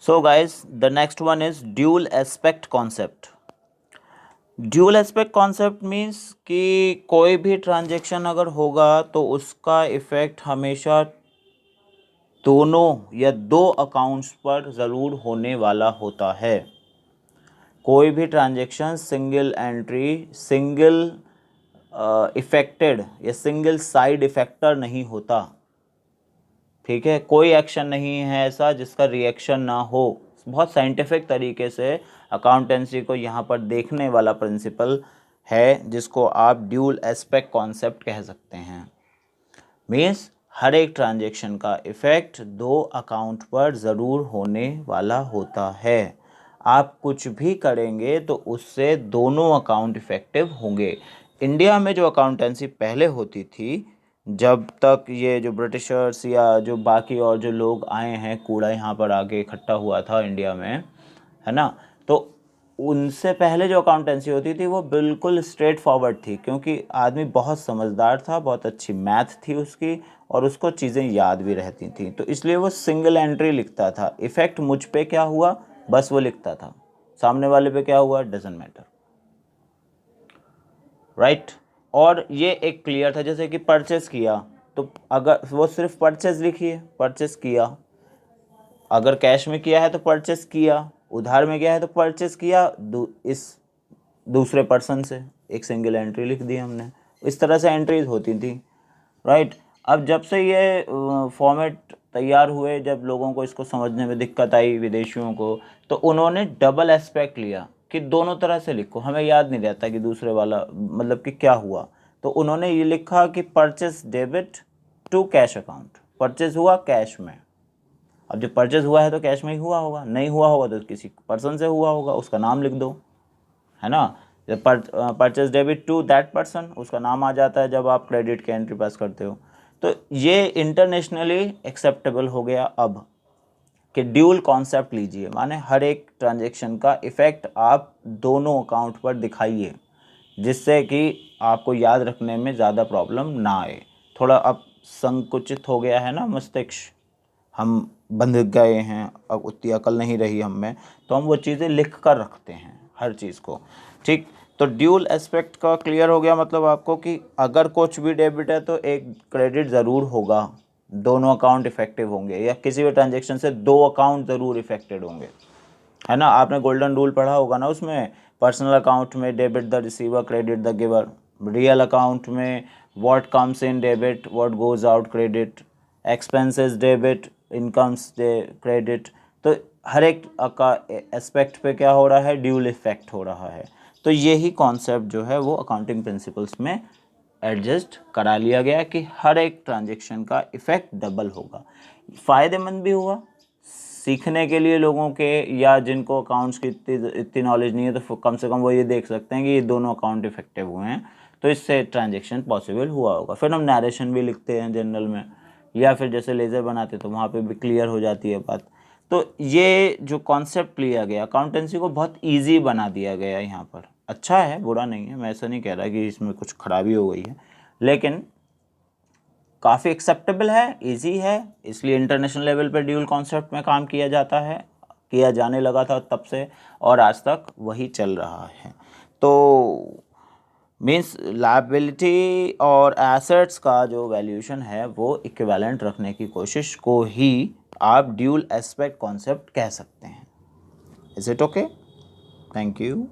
So guys, the next one is dual aspect concept. Dual aspect concept means कि कोई भी transaction अगर होगा तो उसका इफ़ेक्ट हमेशा दोनों या दो अकाउंट्स पर ज़रूर होने वाला होता है। कोई भी transaction single entry, single affected या सिंगल साइड इफेक्टर नहीं होता। ठीक है, कोई एक्शन नहीं है ऐसा जिसका रिएक्शन ना हो। बहुत साइंटिफिक तरीके से अकाउंटेंसी को यहाँ पर देखने वाला प्रिंसिपल है, जिसको आप ड्यूल एस्पेक्ट कॉन्सेप्ट कह सकते हैं। मीन्स हर एक ट्रांजेक्शन का इफ़ेक्ट दो अकाउंट पर ज़रूर होने वाला होता है। आप कुछ भी करेंगे तो उससे दोनों अकाउंट इफ़ेक्टिव होंगे। इंडिया में जो अकाउंटेंसी पहले होती थी, जब तक ये जो ब्रिटिशर्स या जो बाकी और जो लोग आए हैं, कूड़ा यहाँ पर आके इकट्ठा हुआ था इंडिया में, है ना, तो उनसे पहले जो अकाउंटेंसी होती थी वो बिल्कुल स्ट्रेट फॉरवर्ड थी, क्योंकि आदमी बहुत समझदार था, बहुत अच्छी मैथ थी उसकी और उसको चीज़ें याद भी रहती थी, तो इसलिए वो सिंगल एंट्री लिखता था। इफ़ेक्ट मुझ पे क्या हुआ बस वो लिखता था, सामने वाले पे क्या हुआ डजंट मैटर, राइट। और ये एक क्लियर था, जैसे कि परचेस किया तो अगर वो सिर्फ परचेस लिखिए, परचेस किया, अगर कैश में किया है तो परचेस किया, उधार में गया है तो परचेस किया, इस दूसरे पर्सन से एक सिंगल एंट्री लिख दी हमने। इस तरह से एंट्रीज होती थी, राइट। अब जब से ये फॉर्मेट तैयार हुए, जब लोगों को इसको समझने में दिक्कत आई विदेशियों को, तो उन्होंने डबल एस्पेक्ट लिया कि दोनों तरह से लिखो, हमें याद नहीं रहता कि दूसरे वाला मतलब कि क्या हुआ, तो उन्होंने ये लिखा कि purchase debit to cash account, purchase हुआ कैश में। अब जब परचेस हुआ है तो कैश में ही हुआ होगा, नहीं हुआ होगा तो किसी पर्सन से हुआ होगा, उसका नाम लिख दो, है ना। जब purchase debit to that person, उसका नाम आ जाता है जब आप क्रेडिट की एंट्री पास करते हो। तो ये इंटरनेशनली एक्सेप्टेबल हो गया अब कि ड्यूल कॉन्सेप्ट लीजिए, माने हर एक ट्रांजेक्शन का इफ़ेक्ट आप दोनों अकाउंट पर दिखाइए, जिससे कि आपको याद रखने में ज़्यादा प्रॉब्लम ना आए। थोड़ा अब संकुचित हो गया है ना मस्तिष्क, हम बंध गए हैं, अब उतनी अकल नहीं रही हम में, तो हम वो चीज़ें लिख कर रखते हैं हर चीज़ को, ठीक। तो ड्यूल एस्पेक्ट का क्लियर हो गया मतलब आपको कि अगर कुछ भी डेबिट है तो एक क्रेडिट ज़रूर होगा, दोनों अकाउंट इफेक्टिव होंगे, या किसी भी ट्रांजेक्शन से दो अकाउंट ज़रूर इफेक्टेड होंगे, है ना। आपने गोल्डन रूल पढ़ा होगा ना, उसमें पर्सनल अकाउंट में debit the receiver credit the giver, real account में what comes in debit what goes out credit, expenses debit incomes credit. तो हर एक का एस्पेक्ट पे क्या हो रहा है, ड्यूल इफेक्ट हो रहा है। तो यही कॉन्सेप्ट जो है वो अकाउंटिंग प्रिंसिपल्स में एडजस्ट करा लिया गया कि हर एक ट्रांजेक्शन का इफ़ेक्ट डबल होगा। फ़ायदेमंद भी हुआ सीखने के लिए लोगों के, या जिनको अकाउंट्स की इतनी नॉलेज नहीं है तो कम से कम वो ये देख सकते हैं कि ये दोनों अकाउंट इफेक्टिव हुए हैं, तो इससे ट्रांजेक्शन पॉसिबल हुआ होगा। फिर हम नरेशन भी लिखते हैं जनरल में, या फिर जैसे लेज़र बनाते तो वहाँ पे भी क्लियर हो जाती है बात। तो ये जो कॉन्सेप्ट लिया गया अकाउंटेंसी को बहुत ईजी बना दिया गया यहाँ पर। अच्छा है, बुरा नहीं है, मैं ऐसा नहीं कह रहा कि इसमें कुछ खराबी हो गई है, लेकिन काफ़ी एक्सेप्टेबल है, इजी है, इसलिए इंटरनेशनल लेवल पे ड्यूल कॉन्सेप्ट में काम किया जाता है, किया जाने लगा था तब से, और आज तक वही चल रहा है। तो मीन्स लायबिलिटी और एसेट्स का जो वैल्यूएशन है वो इक्विवेलेंट रखने की कोशिश को ही आप ड्यूल एस्पेक्ट कॉन्सेप्ट कह सकते हैं। Is it okay? Thank you.